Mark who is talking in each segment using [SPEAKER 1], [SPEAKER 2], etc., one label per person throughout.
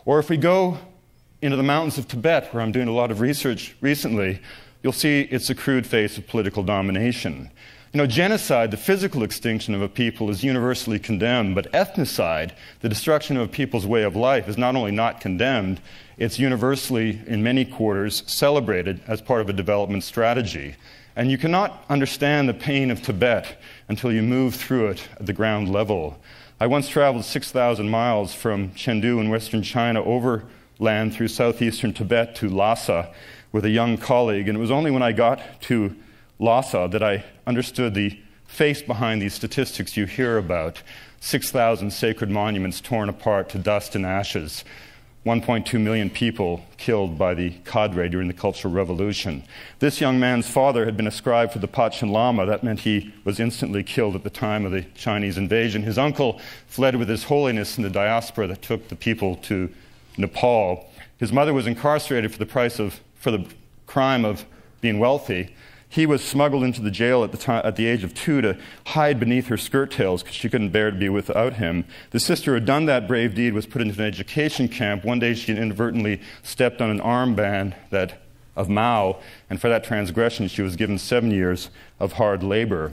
[SPEAKER 1] Or if we go into the mountains of Tibet, where I'm doing a lot of research recently, you'll see it's a crude face of political domination. Genocide, the physical extinction of a people, is universally condemned, but ethnocide, the destruction of a people's way of life, is not only not condemned, it's universally, in many quarters, celebrated as part of a development strategy. And you cannot understand the pain of Tibet until you move through it at the ground level. I once traveled 6,000 miles from Chengdu in western China overland through southeastern Tibet to Lhasa with a young colleague, and it was only when I got to Lhasa that I understood the face behind these statistics you hear about. 6,000 sacred monuments torn apart to dust and ashes. 1.2 million people killed by the cadre during the Cultural Revolution. This young man's father had been a scribe for the Panchen Lama. That meant he was instantly killed at the time of the Chinese invasion. His uncle fled with His Holiness in the diaspora that took the people to Nepal. His mother was incarcerated for the crime of being wealthy. He was smuggled into the jail at the age of 2 to hide beneath her skirt tails because she couldn't bear to be without him. The sister who had done that brave deed was put into an education camp. One day she inadvertently stepped on an armband of Mao, and for that transgression she was given 7 years of hard labor.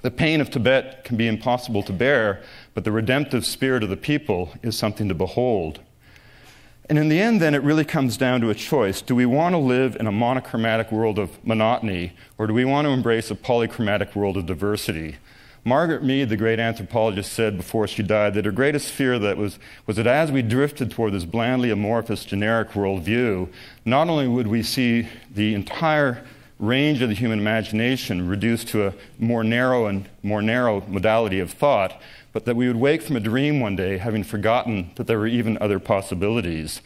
[SPEAKER 1] The pain of Tibet can be impossible to bear, but the redemptive spirit of the people is something to behold. And in the end, then, it really comes down to a choice. Do we want to live in a monochromatic world of monotony, or do we want to embrace a polychromatic world of diversity? Margaret Mead, the great anthropologist, said before she died that her greatest fear was that as we drifted toward this blandly amorphous generic worldview, not only would we see the entire range of the human imagination reduced to a more narrow modality of thought, but that we would wake from a dream one day having forgotten that there were even other possibilities.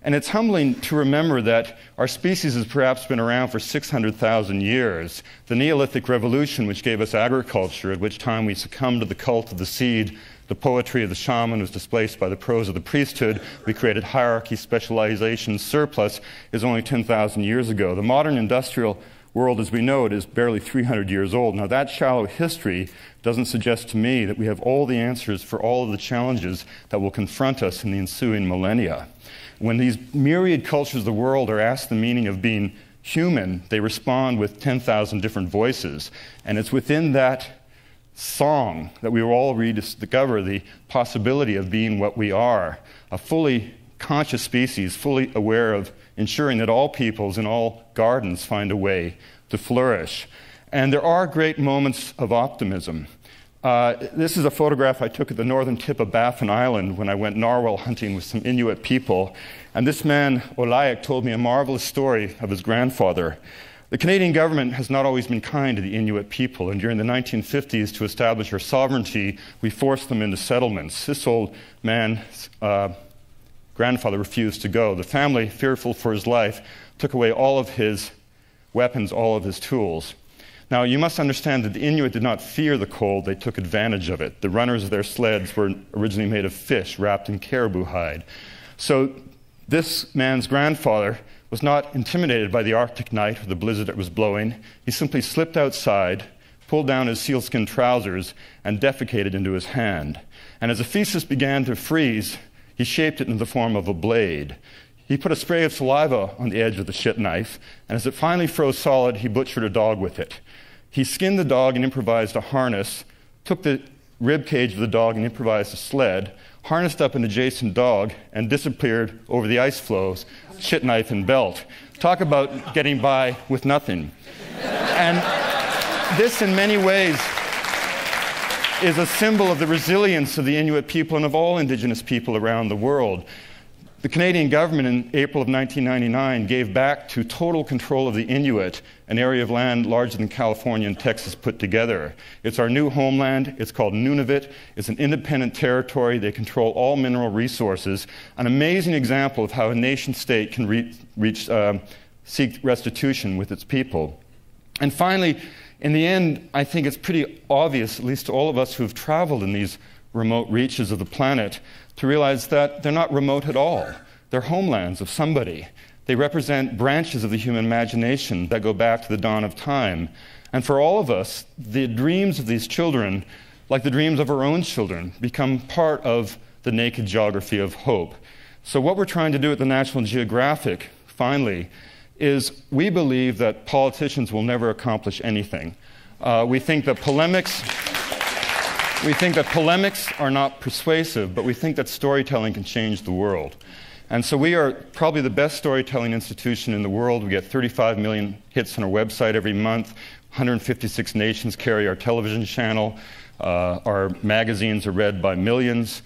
[SPEAKER 1] And it's humbling to remember that our species has perhaps been around for 600,000 years. The Neolithic Revolution, which gave us agriculture, at which time we succumbed to the cult of the seed, the poetry of the shaman was displaced by the prose of the priesthood, we created hierarchy, specialization, surplus, is only 10,000 years ago. The modern industrial world as we know it is barely 300 years old. Now, that shallow history doesn't suggest to me that we have all the answers for all of the challenges that will confront us in the ensuing millennia. When these myriad cultures of the world are asked the meaning of being human, they respond with 10,000 different voices. And it's within that song that we will all rediscover the possibility of being what we are, a fully conscious species, fully aware of ensuring that all peoples in all gardens find a way to flourish. And there are great moments of optimism. This is a photograph I took at the northern tip of Baffin Island when I went narwhal hunting with some Inuit people. And this man, Olayak, told me a marvelous story of his grandfather. The Canadian government has not always been kind to the Inuit people, and during the 1950s, to establish our sovereignty, we forced them into settlements. This old man's grandfather refused to go. The family, fearful for his life, took away all of his weapons, all of his tools. Now, you must understand that the Inuit did not fear the cold, they took advantage of it. The runners of their sleds were originally made of fish wrapped in caribou hide. So this man's grandfather was not intimidated by the Arctic night or the blizzard that was blowing. He simply slipped outside, pulled down his sealskin trousers, and defecated into his hand. And as the feces began to freeze, he shaped it in the form of a blade. He put a spray of saliva on the edge of the shit knife, and as it finally froze solid, he butchered a dog with it. He skinned the dog and improvised a harness, took the rib cage of the dog and improvised a sled, harnessed up an adjacent dog, and disappeared over the ice floes, shit knife and belt. Talk about getting by with nothing. And this, in many ways, is a symbol of the resilience of the Inuit people and of all indigenous people around the world. The Canadian government in April of 1999 gave back to total control of the Inuit an area of land larger than California and Texas put together. It's our new homeland. It's called Nunavut. It's an independent territory. They control all mineral resources. An amazing example of how a nation-state can seek restitution with its people. And finally, in the end, I think it's pretty obvious, at least to all of us who've traveled in these remote reaches of the planet, to realize that they're not remote at all. They're homelands of somebody. They represent branches of the human imagination that go back to the dawn of time. And for all of us, the dreams of these children, like the dreams of our own children, become part of the naked geography of hope. So what we're trying to do at the National Geographic, finally, is we believe that politicians will never accomplish anything. We think that polemics are not persuasive, but we think that storytelling can change the world. And so we are probably the best storytelling institution in the world. We get 35 million hits on our website every month. 156 nations carry our television channel. Our magazines are read by millions.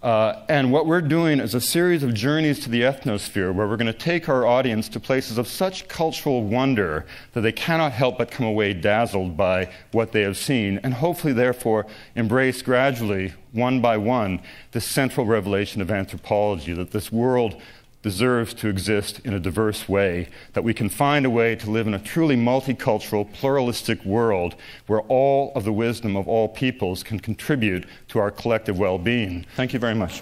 [SPEAKER 1] And what we're doing is a series of journeys to the ethnosphere where we're going to take our audience to places of such cultural wonder that they cannot help but come away dazzled by what they have seen, and hopefully, therefore, embrace gradually, one by one, the central revelation of anthropology, that this world deserves to exist in a diverse way, that we can find a way to live in a truly multicultural, pluralistic world where all of the wisdom of all peoples can contribute to our collective well-being. Thank you very much.